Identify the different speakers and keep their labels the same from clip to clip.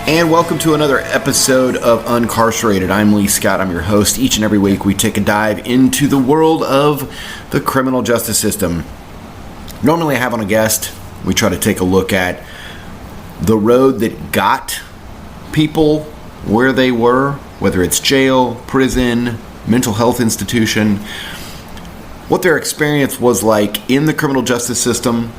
Speaker 1: And welcome to another episode of Uncarcerated. I'm Lee Scott. I'm your host. Each and every week we take a dive into the world of the criminal justice system. Normally I have on a guest. We try to take a look at the road that got people where they were, whether it's jail, prison, mental health institution, what their experience was like in the criminal justice system.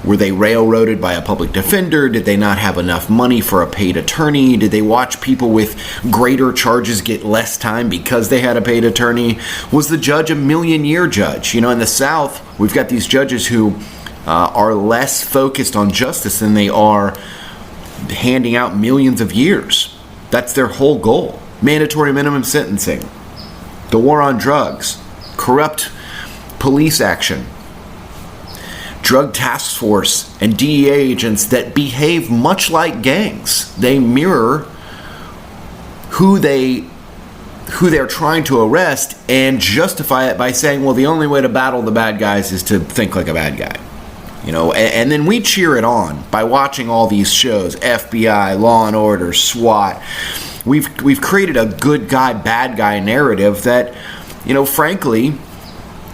Speaker 1: Were they railroaded by a public defender? Did they not have enough money for a paid attorney? Did they watch people with greater charges get less time because they had a paid attorney? Was the judge a million-year judge? You know, in the South, we've got these judges who are less focused on justice than they are handing out millions of years. That's their whole goal. Mandatory minimum sentencing, the war on drugs, corrupt police action, drug task force and DEA agents that behave much like gangs. They mirror who they're trying to arrest and justify it by saying, well, the only way to battle the bad guys is to think like a bad guy. You know, and then we cheer it on by watching all these shows, FBI, Law and Order, SWAT. We've created a good guy, bad guy narrative that, you know, frankly,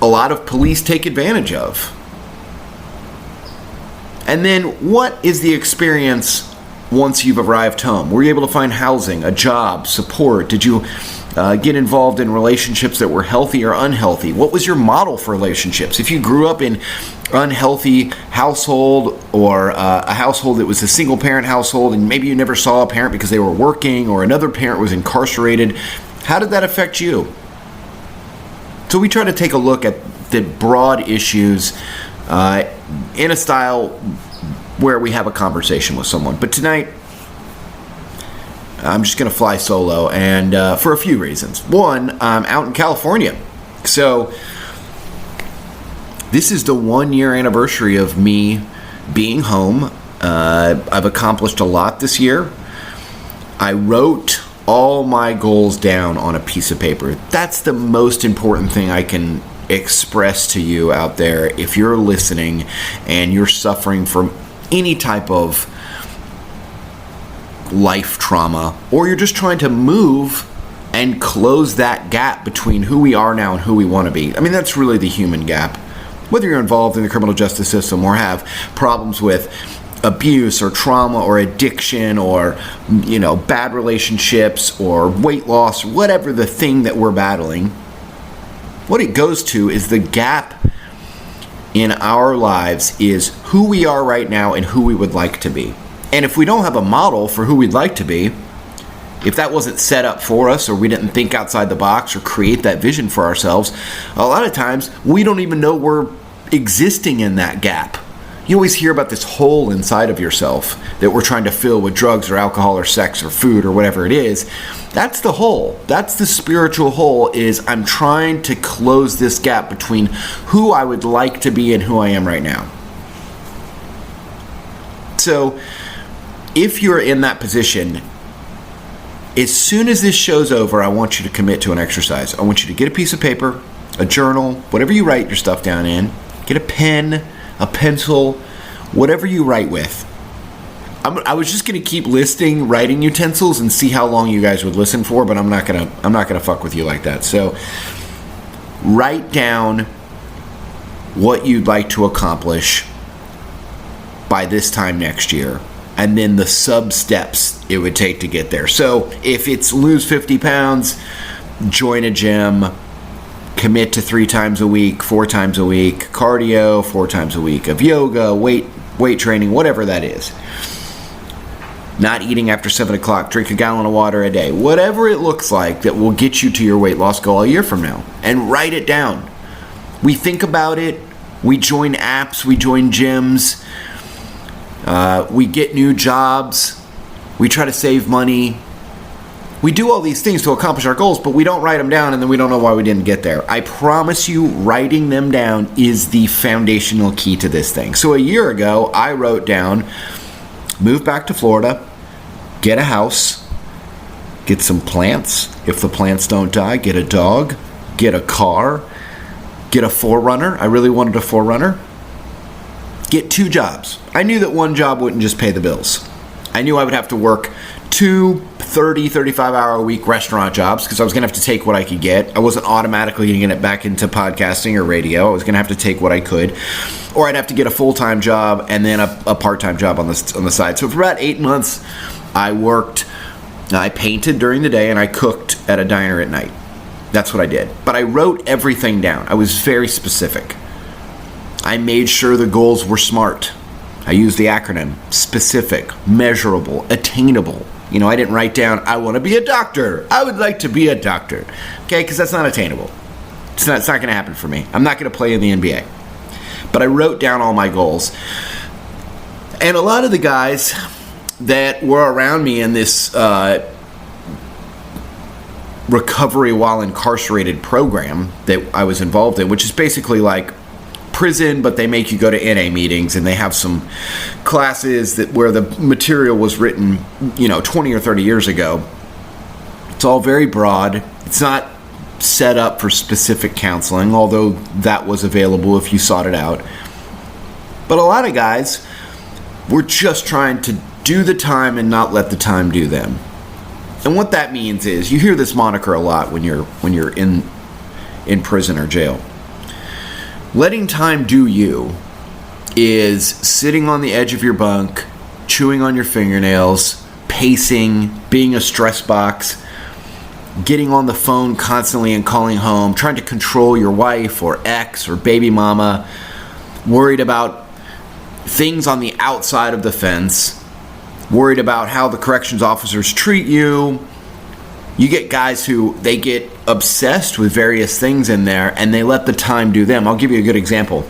Speaker 1: a lot of police take advantage of. And then what is the experience once you've arrived home? Were you able to find housing, a job, support? Did you get involved in relationships that were healthy or unhealthy? What was your model for relationships? If you grew up in unhealthy household or a household that was a single parent household and maybe you never saw a parent because they were working or another parent was incarcerated, how did that affect you? So we try to take a look at the broad issues in a style where we have a conversation with someone. But tonight, I'm just going to fly solo, and for a few reasons. One, I'm out in California. So this is the 1-year anniversary of me being home. I've accomplished a lot this year. I wrote all my goals down on a piece of paper. That's the most important thing I can express to you out there if you're listening and you're suffering from any type of life trauma, or you're just trying to move and close that gap between who we are now and who we want to be. I mean, that's really the human gap. Whether you're involved in the criminal justice system or have problems with abuse or trauma or addiction or, you know, bad relationships or weight loss, whatever the thing that we're battling, what it goes to is the gap in our lives is who we are right now and who we would like to be. And if we don't have a model for who we'd like to be, if that wasn't set up for us or we didn't think outside the box or create that vision for ourselves, a lot of times we don't even know we're existing in that gap. You always hear about this hole inside of yourself that we're trying to fill with drugs or alcohol or sex or food or whatever it is. That's the hole. That's the spiritual hole, is I'm trying to close this gap between who I would like to be and who I am right now. So if you're in that position, as soon as this show's over, I want you to commit to an exercise. I want you to get a piece of paper, a journal, whatever you write your stuff down in, get a pen, a pencil, whatever you write with. I was just gonna keep listing writing utensils and see how long you guys would listen for, but I'm not gonna fuck with you like that. So write down what you'd like to accomplish by this time next year, and then the sub steps it would take to get there. So if it's lose 50 pounds, join a gym, commit to 3 times a week, 4 times a week, cardio 4 times a week, of yoga, weight training, whatever that is. Not eating after 7 o'clock, drink a gallon of water a day, whatever it looks like that will get you to your weight loss goal a year from now. And write it down. We think about it, we join apps, we join gyms, we get new jobs, we try to save money. We do all these things to accomplish our goals, but we don't write them down, and then we don't know why we didn't get there. I promise you, writing them down is the foundational key to this thing. So a year ago, I wrote down, move back to Florida, get a house, get some plants. If the plants don't die, get a dog, get a car, get a 4Runner. I really wanted a 4Runner. Get 2 jobs. I knew that one job wouldn't just pay the bills. I knew I would have to work 2 30, 35-hour-a-week restaurant jobs because I was going to have to take what I could get. I wasn't automatically going to get back into podcasting or radio. I was going to have to take what I could. Or I'd have to get a full-time job and then a part-time job on the side. So for about 8 months, I painted during the day and I cooked at a diner at night. That's what I did. But I wrote everything down. I was very specific. I made sure the goals were SMART. I used the acronym: specific, measurable, attainable. I didn't write down, I want to be a doctor. I would like to be a doctor. Okay, because that's not attainable. It's not going to happen for me. I'm not going to play in the NBA. But I wrote down all my goals. And a lot of the guys that were around me in this recovery while incarcerated program that I was involved in, which is basically like prison, but they make you go to NA meetings and they have some classes where the material was written 20 or 30 years ago. It's all very broad. It's not set up for specific counseling, although that was available if you sought it out. But a lot of guys were just trying to do the time and not let the time do them. And what that means is, you hear this moniker a lot when you're in prison or jail. Letting time do you is sitting on the edge of your bunk, chewing on your fingernails, pacing, being a stress box, getting on the phone constantly and calling home, trying to control your wife or ex or baby mama, worried about things on the outside of the fence, worried about how the corrections officers treat you. You get guys who, they get obsessed with various things in there and they let the time do them. I'll give you a good example.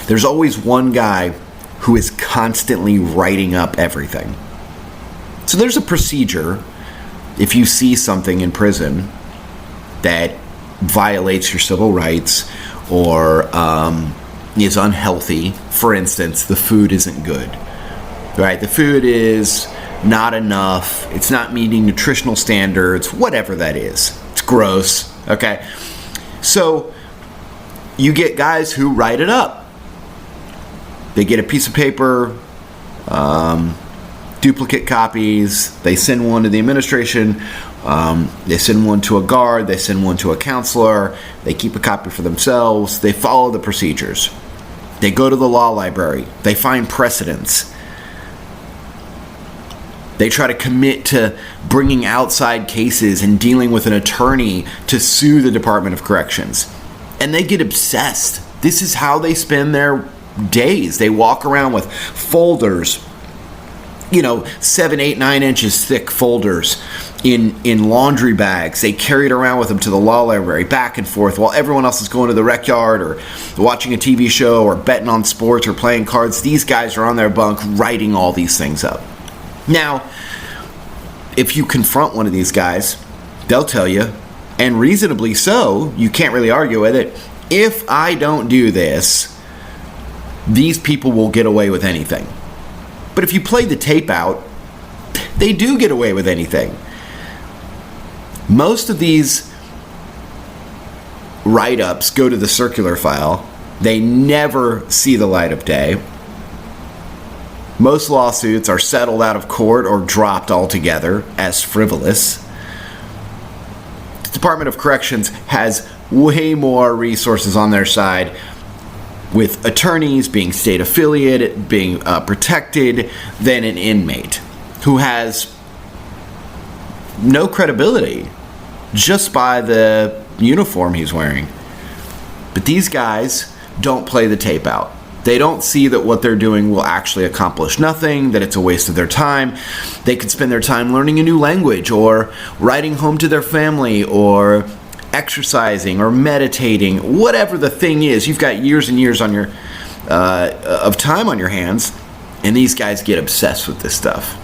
Speaker 1: There's always one guy who is constantly writing up everything. So there's a procedure if you see something in prison that violates your civil rights or is unhealthy. For instance, the food isn't good, right? The food is not enough. It's not meeting nutritional standards, whatever that is. It's gross, okay? So you get guys who write it up. They get a piece of paper, duplicate copies. They send one to the administration. They send one to a guard. They send one to a counselor. They keep a copy for themselves. They follow the procedures. They go to the law library. They find precedents. They try to commit to bringing outside cases and dealing with an attorney to sue the Department of Corrections. And they get obsessed. This is how they spend their days. They walk around with folders, 7, 8, 9 inches thick folders in laundry bags. They carry it around with them to the law library, back and forth, while everyone else is going to the rec yard or watching a TV show or betting on sports or playing cards. These guys are on their bunk writing all these things up. Now, if you confront one of these guys, they'll tell you, and reasonably so, you can't really argue with it, if I don't do this, these people will get away with anything. But if you play the tape out, they do get away with anything. Most of these write-ups go to the circular file. They never see the light of day. Most lawsuits are settled out of court or dropped altogether as frivolous. The Department of Corrections has way more resources on their side, with attorneys being state affiliated, being protected, than an inmate who has no credibility just by the uniform he's wearing. But these guys don't play the tape out. They don't see that what they're doing will actually accomplish nothing, that it's a waste of their time. They could spend their time learning a new language or writing home to their family or exercising or meditating, whatever the thing is. You've got years and years on your of time on your hands, and these guys get obsessed with this stuff.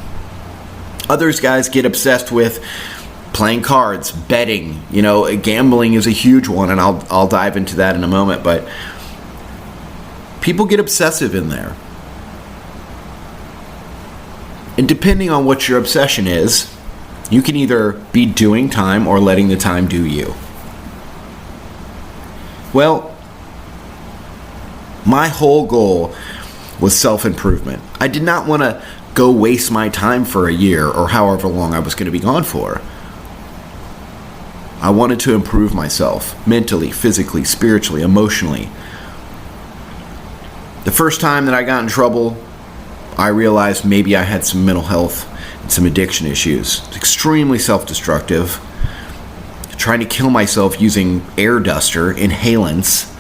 Speaker 1: Others guys get obsessed with playing cards, betting. Gambling is a huge one, and I'll dive into that in a moment, but people get obsessive in there. And depending on what your obsession is, you can either be doing time or letting the time do you. Well, my whole goal was self-improvement. I did not want to go waste my time for a year or however long I was going to be gone for. I wanted to improve myself mentally, physically, spiritually, emotionally. The first time that I got in trouble, I realized maybe I had some mental health and some addiction issues. Extremely self-destructive. Trying to kill myself using air duster, inhalants.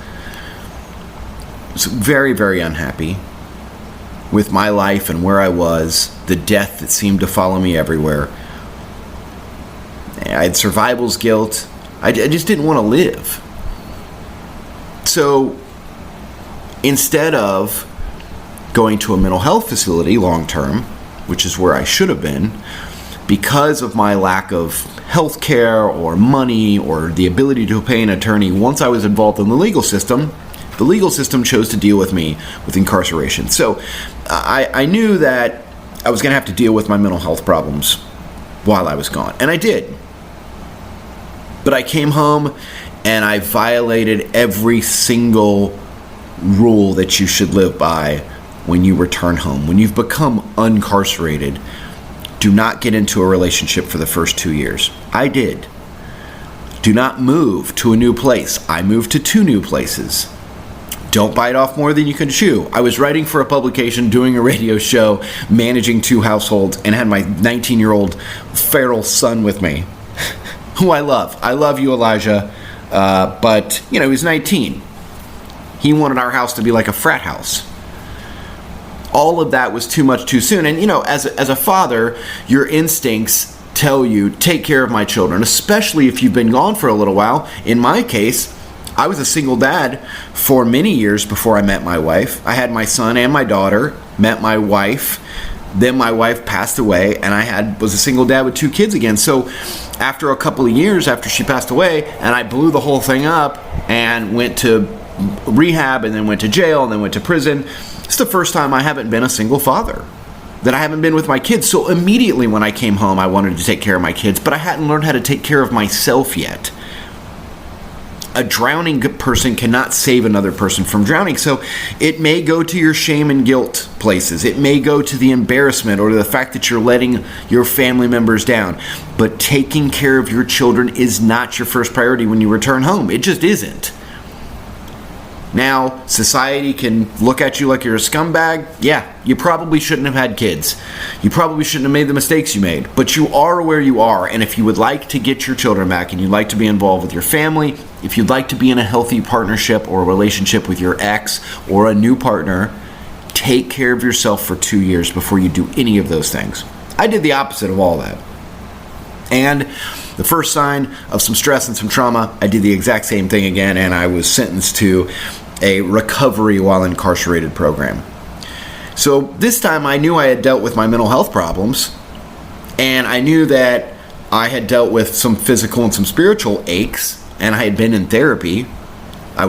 Speaker 1: I was very, very unhappy with my life and where I was, the death that seemed to follow me everywhere. I had survival's guilt. I just didn't want to live. So instead of going to a mental health facility long term, which is where I should have been, because of my lack of health care or money or the ability to pay an attorney, once I was involved in the legal system chose to deal with me with incarceration. So I knew that I was going to have to deal with my mental health problems while I was gone. And I did. But I came home and I violated every single rule that you should live by when you return home. When you've become uncarcerated, do not get into a relationship for the first 2 years. I did. Do not move to a new place. I moved to 2 new places. Don't bite off more than you can chew. I was writing for a publication, doing a radio show, managing 2 households, and had my 19-year-old feral son with me, who I love. I love you, Elijah. But, he was 19. He wanted our house to be like a frat house. All of that was too much too soon. And, as a father, your instincts tell you, take care of my children, especially if you've been gone for a little while. In my case, I was a single dad for many years before I met my wife. I had my son and my daughter, met my wife. Then my wife passed away, and I was a single dad with 2 kids again. So after a couple of years after she passed away, and I blew the whole thing up and went to rehab and then went to jail and then went to prison, it's the first time I haven't been a single father, that I haven't been with my kids. So immediately when I came home, I wanted to take care of my kids, but I hadn't learned how to take care of myself yet. A drowning person cannot save another person from drowning. So it may go to your shame and guilt places. It may go to the embarrassment or the fact that you're letting your family members down. But taking care of your children is not your first priority when you return home. It just isn't. Now, society can look at you like you're a scumbag. Yeah, you probably shouldn't have had kids. You probably shouldn't have made the mistakes you made. But you are where you are. And if you would like to get your children back and you'd like to be involved with your family, if you'd like to be in a healthy partnership or a relationship with your ex or a new partner, take care of yourself for 2 years before you do any of those things. I did the opposite of all that. And the first sign of some stress and some trauma, I did the exact same thing again, and I was sentenced to a recovery while incarcerated program. So this time I knew I had dealt with my mental health problems, and I knew that I had dealt with some physical and some spiritual aches, and I had been in therapy. I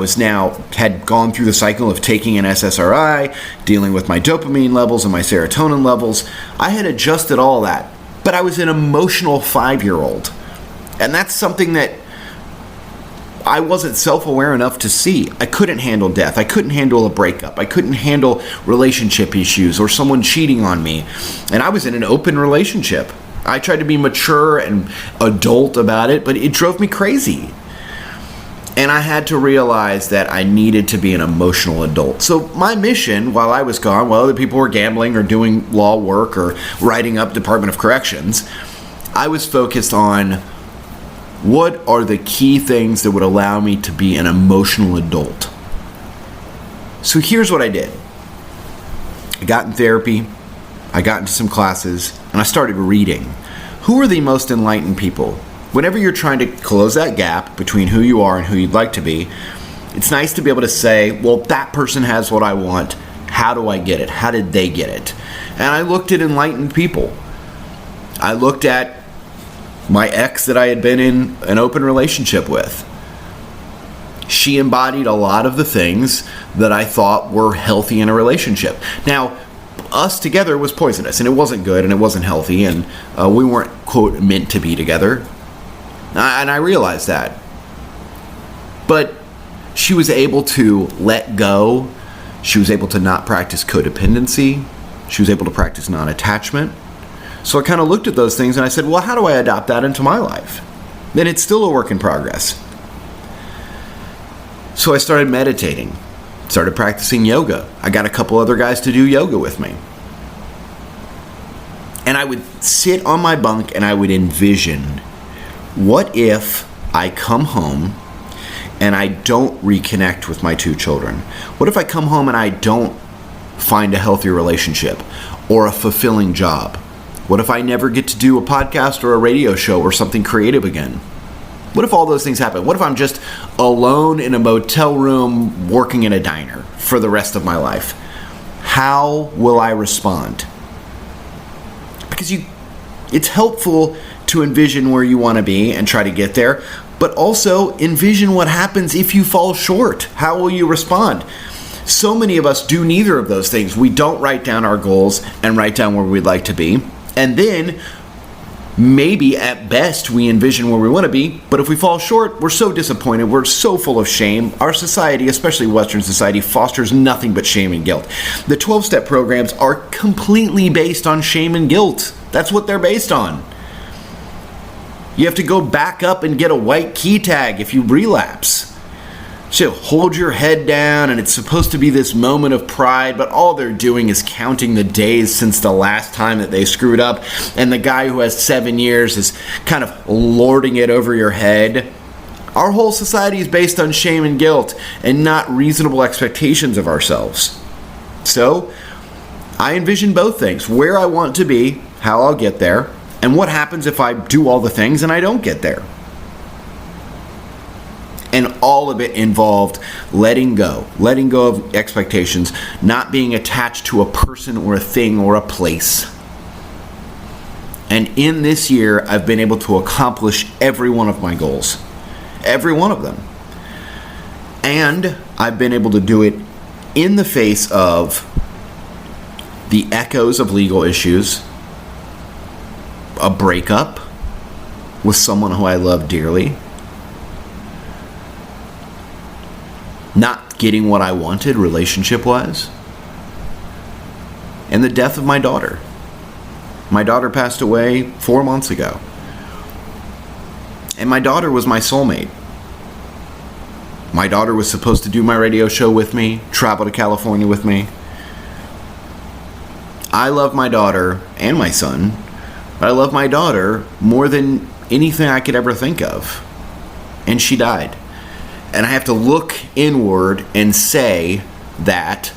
Speaker 1: had gone through the cycle of taking an SSRI, dealing with my dopamine levels and my serotonin levels. I had adjusted all that, but I was an emotional 5-year-old. And that's something that I wasn't self-aware enough to see. I couldn't handle death. I couldn't handle a breakup. I couldn't handle relationship issues or someone cheating on me. And I was in an open relationship. I tried to be mature and adult about it, but it drove me crazy. And I had to realize that I needed to be an emotional adult. So my mission while I was gone, while other people were gambling or doing law work or writing up Department of Corrections, I was focused on what are the key things that would allow me to be an emotional adult. So here's what I did. I got in therapy, I got into some classes, and I started reading. Who are the most enlightened people? Whenever you're trying to close that gap between who you are and who you'd like to be, it's nice to be able to say, well, that person has what I want. How do I get it? How did they get it? And I looked at enlightened people. I looked at my ex that I had been in an open relationship with. She embodied a lot of the things that I thought were healthy in a relationship. Now, us together was poisonous, and it wasn't good, and it wasn't healthy, and we weren't, quote, meant to be together. And I realized that. But she was able to let go She was able to not practice codependency. She was able to practice non-attachment. So I kind of looked at those things and I said, well, how do I adopt that into my life? And it's still a work in progress. So I started meditating, started practicing yoga. I got a couple other guys to do yoga with me. And I would sit on my bunk and I would envision, what if I come home and I don't reconnect with my 2 children? What if I come home and I don't find a healthy relationship or a fulfilling job? What if I never get to do a podcast or a radio show or something creative again? What if all those things happen? What if I'm just alone in a motel room working in a diner for the rest of my life? How will I respond? Because it's helpful to envision where you want to be and try to get there, but also envision what happens if you fall short. How will you respond? So many of us do neither of those things. We don't write down our goals and write down where we'd like to be. And then maybe at best we envision where we want to be, but if we fall short, we're so disappointed. We're so full of shame. Our society, especially Western society, fosters nothing but shame and guilt. The 12-step programs are completely based on shame and guilt. That's what they're based on. You have to go back up and get a white key tag if you relapse. So hold your head down, and it's supposed to be this moment of pride, but all they're doing is counting the days since the last time that they screwed up, and the guy who has 7 years is kind of lording it over your head. Our whole society is based on shame and guilt and not reasonable expectations of ourselves. So I envision both things: where I want to be, how I'll get there, and what happens if I do all the things and I don't get there. And all of it involved letting go of expectations, not being attached to a person or a thing or a place. And in this year, I've been able to accomplish every one of my goals. Every one of them. And I've been able to do it in the face of the echoes of legal issues, a breakup with someone who I love dearly, not getting what I wanted relationship-wise, and the death of my daughter. My daughter passed away 4 months ago. And my daughter was my soulmate. My daughter was supposed to do my radio show with me, travel to California with me. I love my daughter and my son, but I love my daughter more than anything I could ever think of. And she died. And I have to look inward and say that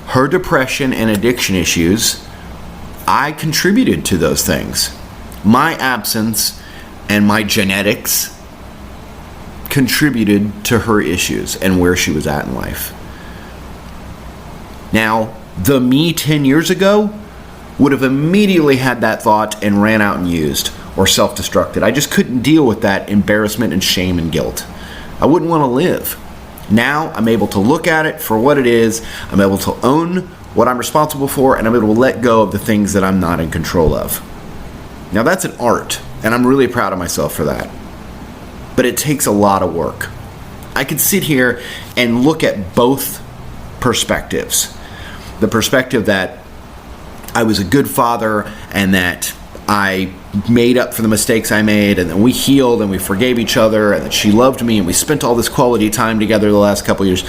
Speaker 1: her depression and addiction issues, I contributed to those things. My absence and my genetics contributed to her issues and where she was at in life. Now, the me 10 years ago would have immediately had that thought and ran out and used or self-destructed. I just couldn't deal with that embarrassment and shame and guilt. I wouldn't want to live. Now I'm able to look at it for what it is. I'm able to own what I'm responsible for, and I'm able to let go of the things that I'm not in control of. Now that's an art, and I'm really proud of myself for that. But it takes a lot of work. I could sit here and look at both perspectives. The perspective that I was a good father and that I made up for the mistakes I made, and then we healed and we forgave each other, and that she loved me and we spent all this quality time together the last couple years.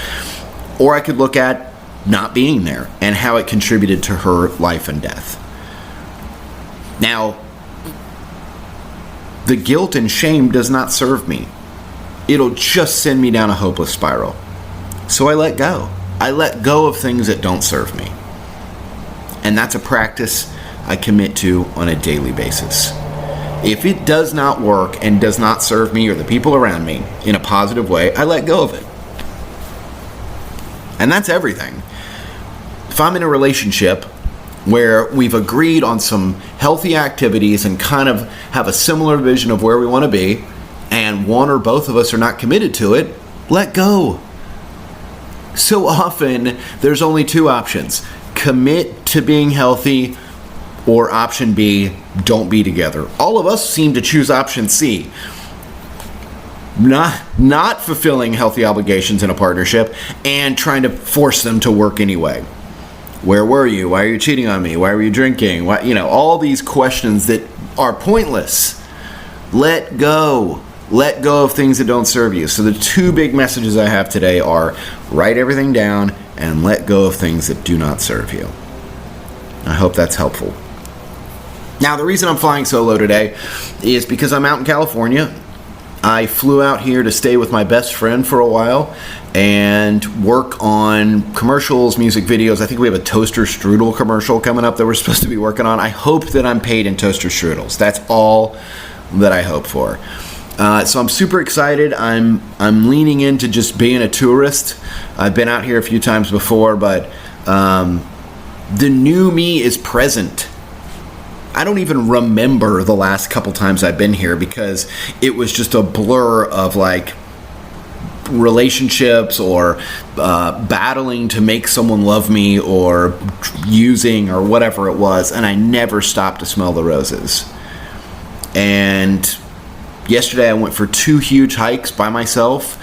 Speaker 1: Or I could look at not being there and how it contributed to her life and death. Now, the guilt and shame does not serve me. It'll just send me down a hopeless spiral. So I let go. I let go of things that don't serve me. And that's a practice I commit to on a daily basis. If it does not work and does not serve me or the people around me in a positive way, I let go of it. And that's everything. If I'm in a relationship where we've agreed on some healthy activities and kind of have a similar vision of where we want to be, and one or both of us are not committed to it, let go. So often, there's only two options: commit to being healthy, or option B, don't be together. All of us seem to choose option C. not fulfilling healthy obligations in a partnership and trying to force them to work anyway. Where were you? Why are you cheating on me? Why were you drinking? Why, all these questions that are pointless. Let go. Let go of things that don't serve you. So the two big messages I have today are write everything down and let go of things that do not serve you. I hope that's helpful. Now, the reason I'm flying solo today is because I'm out in California. I flew out here to stay with my best friend for a while and work on commercials, music videos. I think we have a toaster strudel commercial coming up that we're supposed to be working on. I hope that I'm paid in toaster strudels. That's all that I hope for. So I'm super excited. I'm leaning into just being a tourist. I've been out here a few times before, but the new me is present. I don't even remember the last couple times I've been here because it was just a blur of like relationships or battling to make someone love me or using or whatever it was, and I never stopped to smell the roses. And yesterday I went for 2 huge hikes by myself,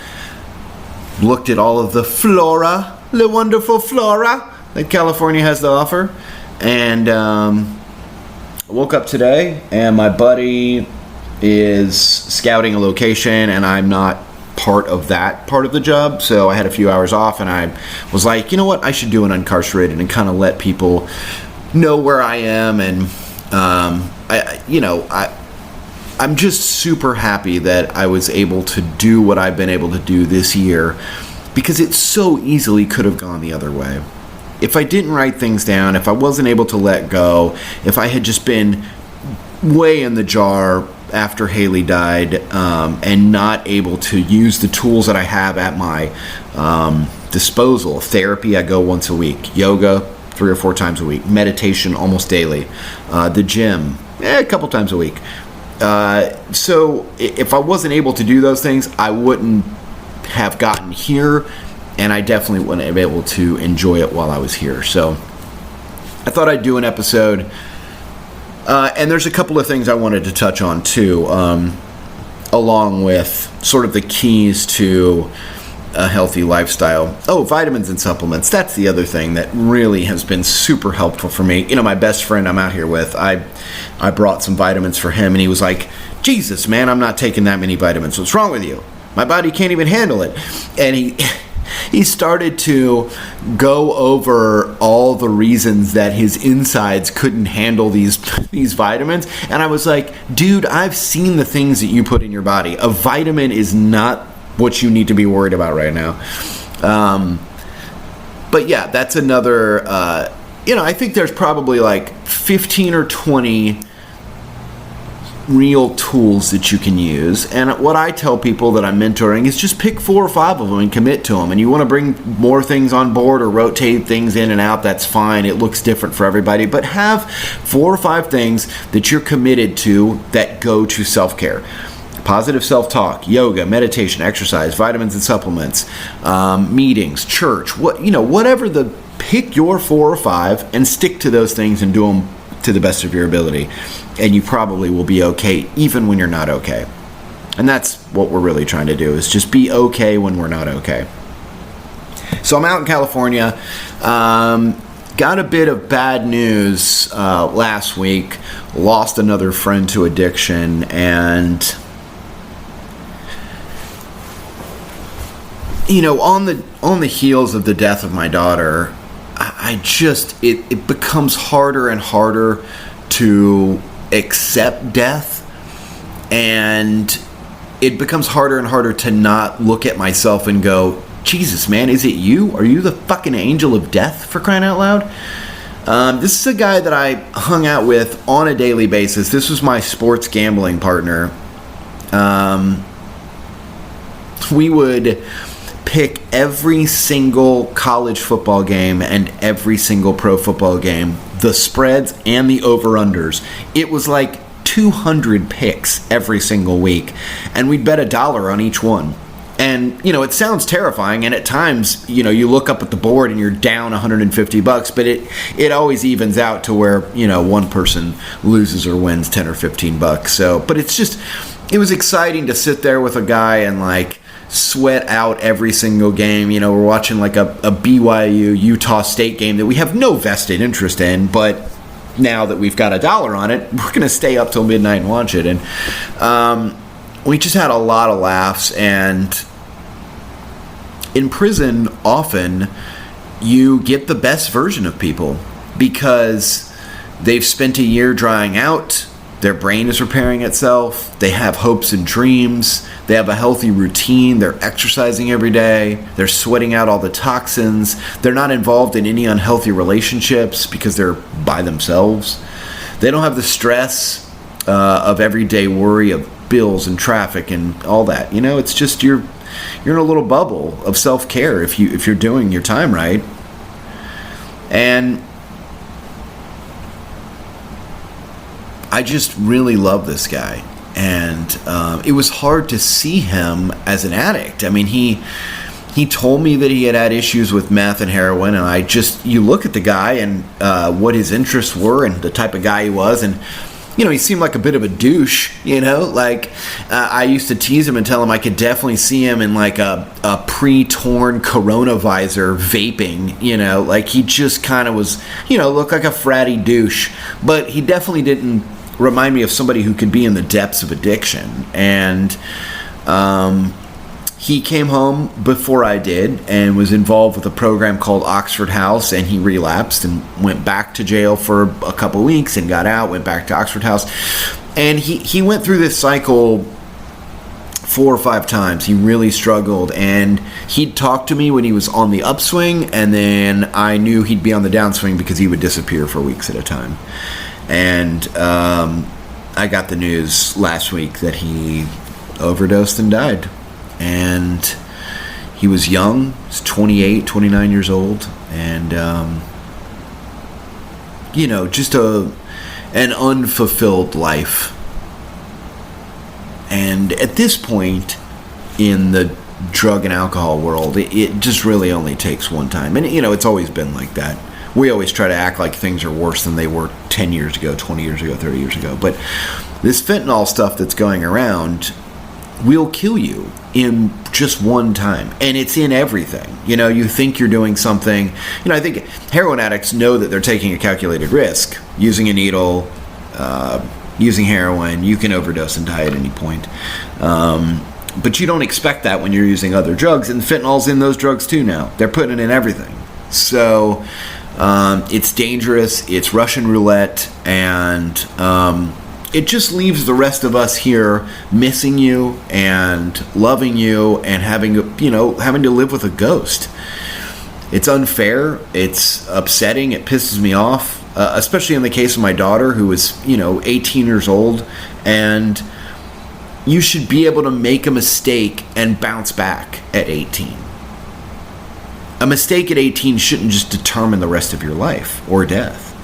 Speaker 1: looked at all of the flora, the wonderful flora that California has to offer, and I woke up today and my buddy is scouting a location and I'm not part of that part of the job, so I had a few hours off and I was like, you know what, I should do an Uncarcerated and kind of let people know where I am. And I'm just super happy that I was able to do what I've been able to do this year, because it so easily could have gone the other way. If I didn't write things down, if I wasn't able to let go, if I had just been way in the jar after Haley died and not able to use the tools that I have at my disposal. Therapy, I go once a week. Yoga, 3 or 4 times a week. Meditation, almost daily. The gym, a couple times a week. So if I wasn't able to do those things, I wouldn't have gotten here, and I definitely wouldn't have been able to enjoy it while I was here. So I thought I'd do an episode. And there's a couple of things I wanted to touch on too, along with sort of the keys to a healthy lifestyle. Oh, vitamins and supplements. That's the other thing that really has been super helpful for me. My best friend I'm out here with, I brought some vitamins for him, and he was like, Jesus, man, I'm not taking that many vitamins. What's wrong with you? My body can't even handle it. And he started to go over all the reasons that his insides couldn't handle these vitamins. And I was like, dude, I've seen the things that you put in your body. A vitamin is not what you need to be worried about right now. But yeah, that's another, I think there's probably like 15 or 20 real tools that you can use. And what I tell people that I'm mentoring is just pick 4 or 5 of them and commit to them. And you want to bring more things on board or rotate things in and out, that's fine. It looks different for everybody. But have 4 or 5 things that you're committed to that go to self-care. Positive self-talk, yoga, meditation, exercise, vitamins and supplements, meetings, church, whatever pick your 4 or 5 and stick to those things and do them to the best of your ability. And you probably will be okay even when you're not okay. And that's what we're really trying to do, is just be okay when we're not okay. So I'm out in California. Got a bit of bad news last week. Lost another friend to addiction, and on the heels of the death of my daughter, it becomes harder and harder to accept death, and it becomes harder and harder to not look at myself and go, Jesus, man, is it you? Are you the fucking angel of death, for crying out loud? This is a guy that I hung out with on a daily basis. This was my sports gambling partner. We would pick every single college football game and every single pro football game, the spreads and the over-unders. It was like 200 picks every single week, and we'd bet $1 on each one. And, it sounds terrifying, and at times, you look up at the board and you're down $150, but it always evens out to where, one person loses or wins $10 or $15. So, but it's just, it was exciting to sit there with a guy and like sweat out every single game. You know, we're watching like a BYU Utah State game that we have no vested interest in, but now that we've got $1 on it, we're going to stay up till midnight and watch it. And we just had a lot of laughs. And in prison, often you get the best version of people because they've spent a year drying out. Their brain is repairing itself. They have hopes and dreams. They have a healthy routine. They're exercising every day. They're sweating out all the toxins. They're not involved in any unhealthy relationships because they're by themselves. They don't have the stress of everyday worry of bills and traffic and all that. You know, it's just you're in a little bubble of self-care if you're doing your time right. And I just really love this guy. And it was hard to see him as an addict. I mean, he told me that he had issues with meth and heroin, and you look at the guy and what his interests were and the type of guy he was, and you know, he seemed like a bit of a douche, you know, like I used to tease him and tell him I could definitely see him in like a pre-torn Corona visor vaping, you know, like he just kind of was, you know, looked like a fratty douche, but he definitely didn't remind me of somebody who could be in the depths of addiction. And he came home before I did and was involved with a program called Oxford House, and he relapsed and went back to jail for a couple weeks and got out, went back to Oxford House. And he went through this cycle 4 or 5 times. He really struggled, and he'd talk to me when he was on the upswing, and then I knew he'd be on the downswing because he would disappear for weeks at a time. And I got the news last week that he overdosed and died. And he was young. He was 28, 29 years old. And, you know, just an unfulfilled life. And at this point in the drug and alcohol world, it just really only takes one time. And, you know, it's always been like that. We always try to act like things are worse than they were 10 years ago, 20 years ago, 30 years ago. But this fentanyl stuff that's going around will kill you in just one time. And it's in everything. You know, you think you're doing something. You know, I think heroin addicts know that they're taking a calculated risk. Using a needle, using heroin, you can overdose and die at any point. But you don't expect that when you're using other drugs. And fentanyl's in those drugs too now. They're putting it in everything. So it's dangerous. It's Russian roulette. And it just leaves the rest of us here missing you and loving you and having to live with a ghost. It's unfair. It's upsetting. It pisses me off, especially in the case of my daughter, who is, 18 years old. And you should be able to make a mistake and bounce back at 18. A mistake at 18 shouldn't just determine the rest of your life or death.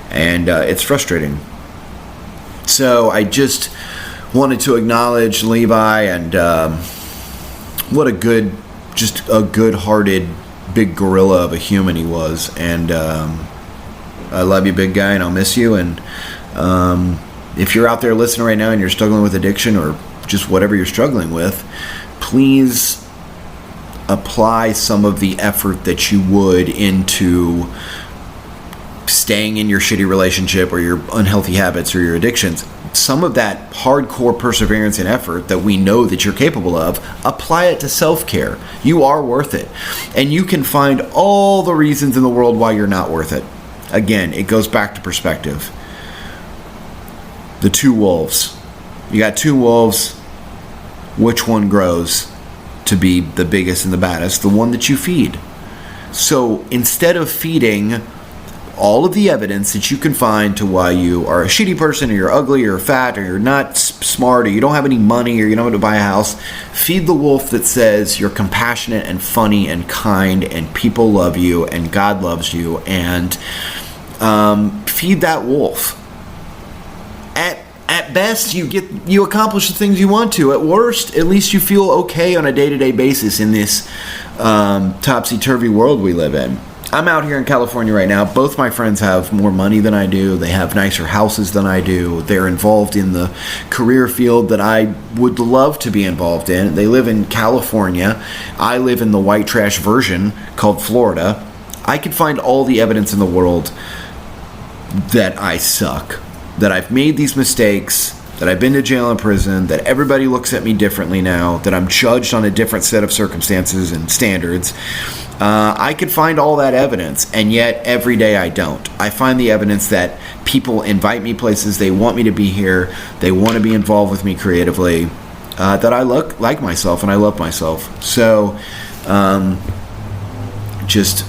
Speaker 1: And it's frustrating. So I just wanted to acknowledge Levi and what a good-hearted big gorilla of a human he was. And I love you, big guy, and I'll miss you. And if you're out there listening right now and you're struggling with addiction or just whatever you're struggling with, please apply some of the effort that you would into staying in your shitty relationship or your unhealthy habits or your addictions. Some of that hardcore perseverance and effort that we know that you're capable of, apply it to self-care. You are worth it. And you can find all the reasons in the world why you're not worth it. Again, it goes back to perspective. The 2 wolves. You got 2 wolves. Which one grows to be the biggest and the baddest? The one that you feed. So instead of feeding all of the evidence that you can find to why you are a shitty person, or you're ugly, or fat, or you're not smart, or you don't have any money, or you don't have to buy a house, feed the wolf that says you're compassionate and funny and kind and people love you and God loves you, and feed that wolf. At best, you accomplish the things you want to. At worst, at least you feel okay on a day-to-day basis in this topsy-turvy world we live in. I'm out here in California right now. Both my friends have more money than I do. They have nicer houses than I do. They're involved in the career field that I would love to be involved in. They live in California. I live in the white trash version called Florida. I could find all the evidence in the world that I suck, that I've made these mistakes, that I've been to jail and prison, that everybody looks at me differently now, that I'm judged on a different set of circumstances and standards. I could find all that evidence, and yet every day I don't. I find the evidence that people invite me places, they want me to be here, they want to be involved with me creatively, that I look like myself and I love myself. So, just...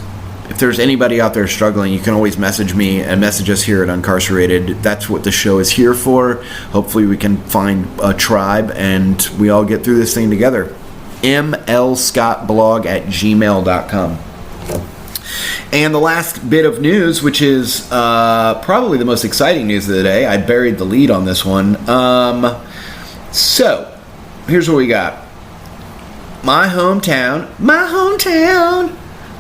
Speaker 1: if there's anybody out there struggling, you can always message me and message us here at Uncarcerated. That's what the show is here for. Hopefully we can find a tribe and we all get through this thing together. mlscottblog@gmail.com. And the last bit of news, which is probably the most exciting news of the day. I buried the lead on this one. So, here's what we got. My hometown.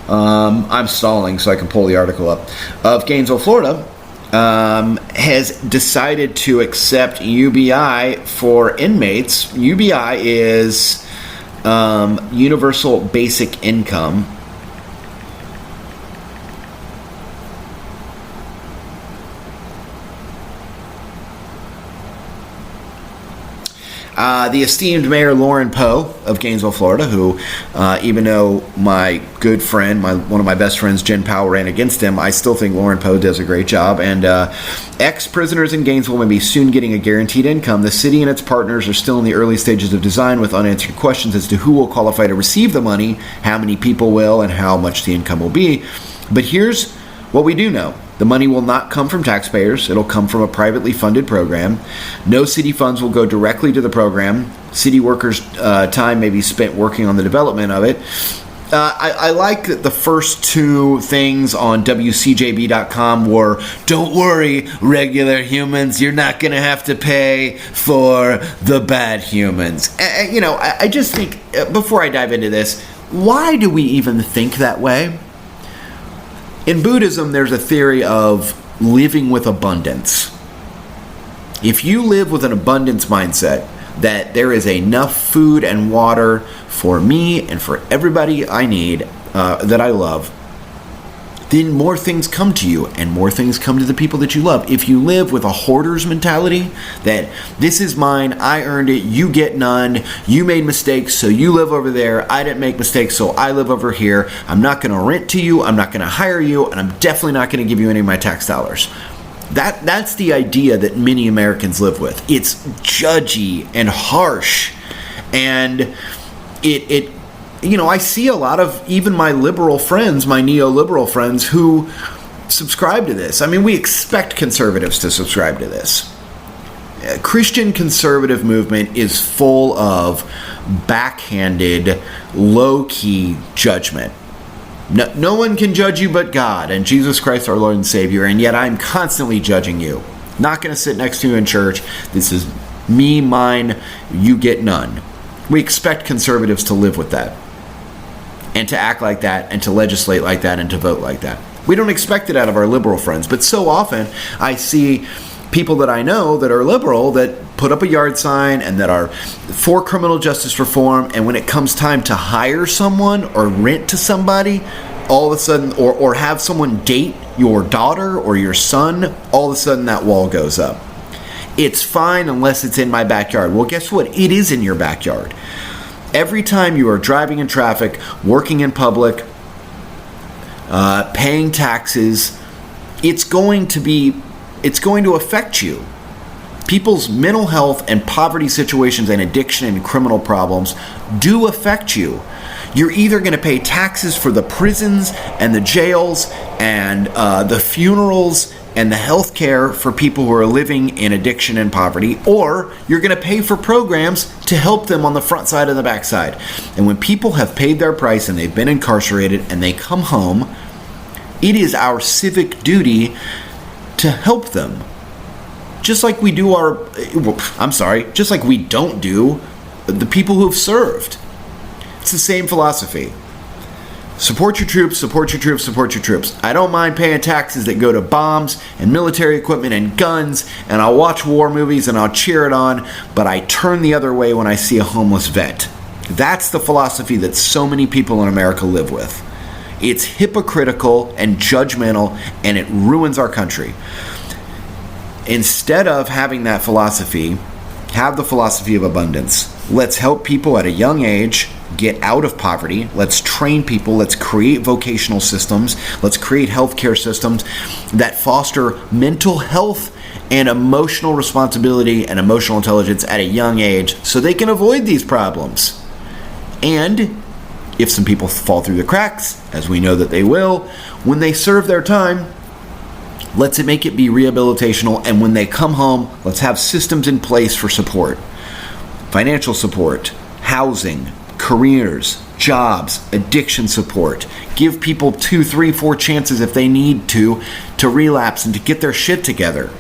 Speaker 1: I'm stalling so I can pull the article up. Of Gainesville, Florida, has decided to accept UBI for inmates. UBI is Universal Basic Income. The esteemed Mayor Lauren Poe of Gainesville, Florida, who, even though my good friend, one of my best friends, Jen Powell, ran against him, I still think Lauren Poe does a great job. And ex-prisoners in Gainesville may be soon getting a guaranteed income. The city and its partners are still in the early stages of design with unanswered questions as to who will qualify to receive the money, how many people will, and how much the income will be. But here's what we do know. The money will not come from taxpayers. It'll come from a privately funded program. No city funds will go directly to the program. City workers' time may be spent working on the development of it. I like that the first two things on WCJB.com were, don't worry, regular humans, you're not going to have to pay for the bad humans. I just think, before I dive into this, why do we even think that way? In Buddhism, there's a theory of living with abundance. If you live with an abundance mindset, that there is enough food and water for me and for everybody I need, that I love, then more things come to you and more things come to the people that you love. If you live with a hoarder's mentality, that this is mine, I earned it, you get none, you made mistakes, so you live over there, I didn't make mistakes, so I live over here, I'm not going to rent to you, I'm not going to hire you, and I'm definitely not going to give you any of my tax dollars. That's the idea that many Americans live with. It's judgy and harsh, and I see a lot of even my liberal friends, my neoliberal friends, who subscribe to this. I mean, we expect conservatives to subscribe to this. Christian conservative movement is full of backhanded, low-key judgment. No one can judge you but God and Jesus Christ our Lord and Savior, and yet I'm constantly judging you. Not going to sit next to you in church. This is me, mine, you get none. We expect conservatives to live with that, and to act like that, and to legislate like that, and to vote like that. We don't expect it out of our liberal friends, but so often I see people that I know that are liberal that put up a yard sign and that are for criminal justice reform, and when it comes time to hire someone or rent to somebody, all of a sudden, or have someone date your daughter or your son, all of a sudden that wall goes up. It's fine unless it's in my backyard. Well, guess what? It is in your backyard. Every time you are driving in traffic, working in public, paying taxes, it's going to affect you. People's mental health and poverty situations and addiction and criminal problems do affect you. You're either going to pay taxes for the prisons and the jails and the funerals and the health care for people who are living in addiction and poverty, or you're going to pay for programs to help them on the front side and the back side. And when people have paid their price and they've been incarcerated and they come home, it is our civic duty to help them. Just like we just like we don't do the people who've served. It's the same philosophy. Support your troops, support your troops, support your troops. I don't mind paying taxes that go to bombs and military equipment and guns, and I'll watch war movies and I'll cheer it on, but I turn the other way when I see a homeless vet. That's the philosophy that so many people in America live with. It's hypocritical and judgmental, and it ruins our country. Instead of having that philosophy, have the philosophy of abundance. Let's help people at a young age get out of poverty. Let's train people. Let's create vocational systems. Let's create healthcare systems that foster mental health and emotional responsibility and emotional intelligence at a young age so they can avoid these problems. And if some people fall through the cracks, as we know that they will, when they serve their time, let's make it be rehabilitational, and when they come home, let's have systems in place for support. Financial support, housing, careers, jobs, addiction support. Give people 2, 3, 4 chances if they need to relapse and to get their shit together.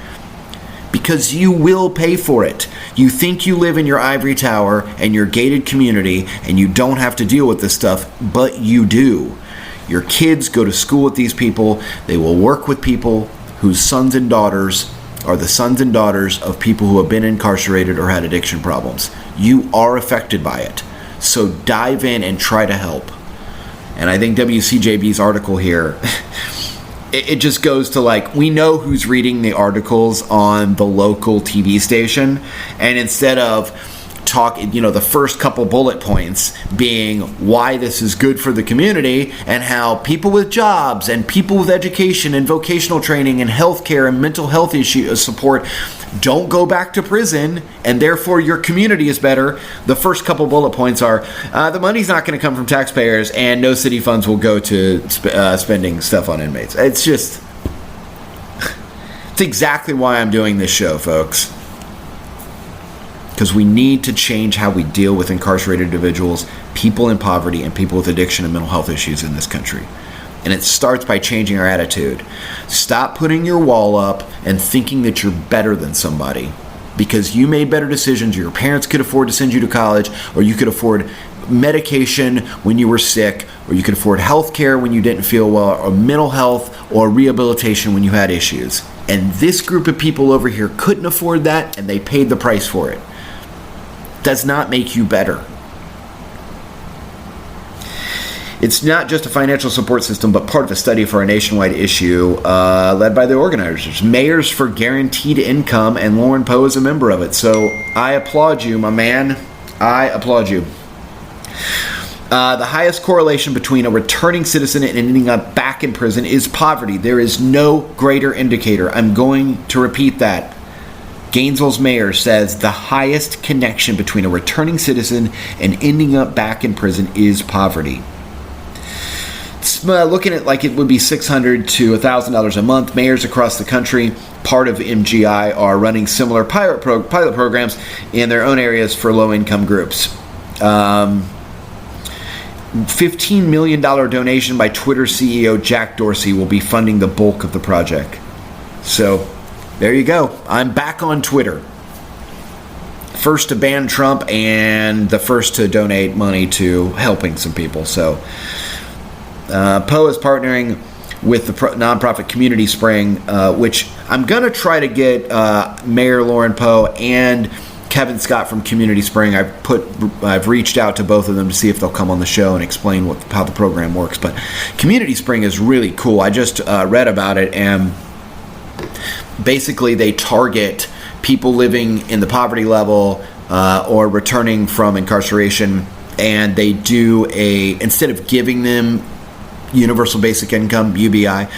Speaker 1: Because you will pay for it. You think you live in your ivory tower and your gated community and you don't have to deal with this stuff, but you do. Your kids go to school with these people. They will work with people whose sons and daughters are the sons and daughters of people who have been incarcerated or had addiction problems. You are affected by it. So dive in and try to help. And I think WCJB's article here, it just goes to like, we know who's reading the articles on the local TV station. And instead of the first couple bullet points being why this is good for the community and how people with jobs and people with education and vocational training and healthcare and mental health issue support don't go back to prison and therefore your community is better. The first couple bullet points are the money's not going to come from taxpayers and no city funds will go to spending stuff on inmates. It's exactly why I'm doing this show, folks. Because we need to change how we deal with incarcerated individuals, people in poverty, and people with addiction and mental health issues in this country. And it starts by changing our attitude. Stop putting your wall up and thinking that you're better than somebody. Because you made better decisions, your parents could afford to send you to college, or you could afford medication when you were sick, or you could afford health care when you didn't feel well, or mental health, or rehabilitation when you had issues. And this group of people over here couldn't afford that, and they paid the price for it. Does not make you better. It's not just a financial support system, but part of a study for a nationwide issue led by the organizers. Mayors for Guaranteed Income, and Lauren Poe is a member of it. So I applaud you, my man. I applaud you. The highest correlation between a returning citizen and ending up back in prison is poverty. There is no greater indicator. I'm going to repeat that. Gainesville's mayor says the highest connection between a returning citizen and ending up back in prison is poverty. It's looking at like it would be $600 to $1,000 a month. Mayors across the country, part of MGI, are running similar pilot programs in their own areas for low-income groups. $15 million donation by Twitter CEO Jack Dorsey will be funding the bulk of the project. So there you go. I'm back on Twitter. First to ban Trump and the first to donate money to helping some people. So Poe is partnering with the nonprofit Community Spring, which I'm going to try to get Mayor Lauren Poe and Kevin Scott from Community Spring. I've reached out to both of them to see if they'll come on the show and explain how the program works. But Community Spring is really cool. I just read about it, and basically they target people living in the poverty level or returning from incarceration, and they do instead of giving them Universal Basic Income, UBI,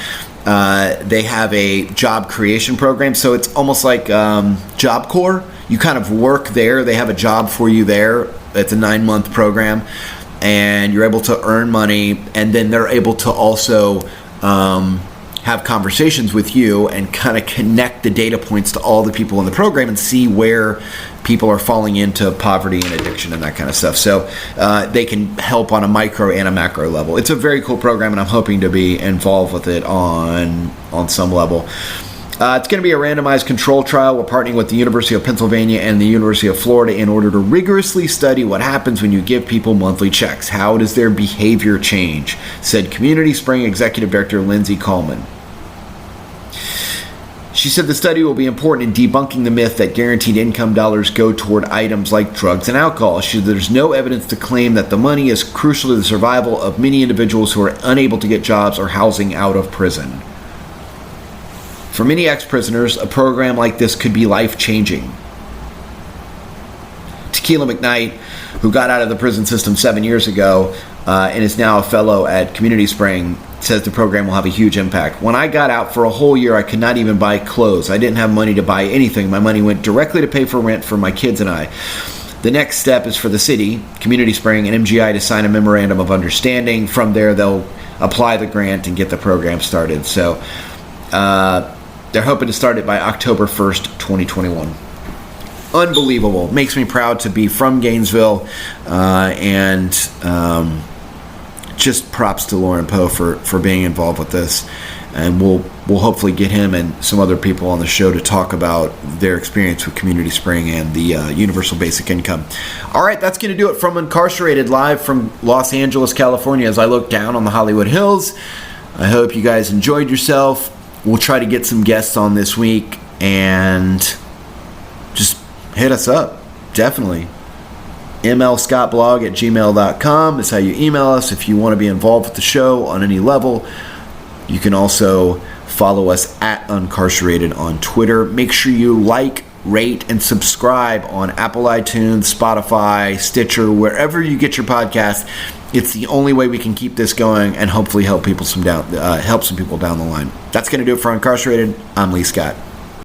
Speaker 1: they have a job creation program. So it's almost like Job Corps. You kind of work there. They have a job for you there. It's a 9-month program, and you're able to earn money, and then they're able to also have conversations with you and kind of connect the data points to all the people in the program and see where people are falling into poverty and addiction and that kind of stuff. So they can help on a micro and a macro level. It's a very cool program, and I'm hoping to be involved with it on some level. It's going to be a randomized control trial. We're partnering with the University of Pennsylvania and the University of Florida in order to rigorously study what happens when you give people monthly checks. How does their behavior change? Said Community Spring Executive Director Lindsay Coleman. She said the study will be important in debunking the myth that guaranteed income dollars go toward items like drugs and alcohol. She said there's no evidence to claim that the money is crucial to the survival of many individuals who are unable to get jobs or housing out of prison. For many ex-prisoners, a program like this could be life-changing. Tequila McKnight, who got out of the prison system 7 years ago and is now a fellow at Community Spring, says the program will have a huge impact. When I got out for a whole year, I could not even buy clothes. I didn't have money to buy anything. My money went directly to pay for rent for my kids and I. The next step is for the city, Community Spring, and MGI to sign a memorandum of understanding. From there, they'll apply the grant and get the program started. So they're hoping to start it by October 1st, 2021. Unbelievable. Makes me proud to be from Gainesville, and just props to Lauren Poe for being involved with this. And we'll hopefully get him and some other people on the show to talk about their experience with Community Spring and the Universal Basic Income. All right, that's going to do it from Uncarcerated, live from Los Angeles, California, as I look down on the Hollywood Hills. I hope you guys enjoyed yourself. We'll try to get some guests on this week, and just hit us up. Definitely. mlscottblog@gmail.com is how you email us if you want to be involved with the show on any level. You can also follow us at Uncarcerated on Twitter. Make sure you like, rate, and subscribe on Apple iTunes, Spotify, Stitcher, wherever you get your podcast. It's the only way we can keep this going and hopefully help some people down the line. That's going to do it for Uncarcerated. I'm Lee Scott.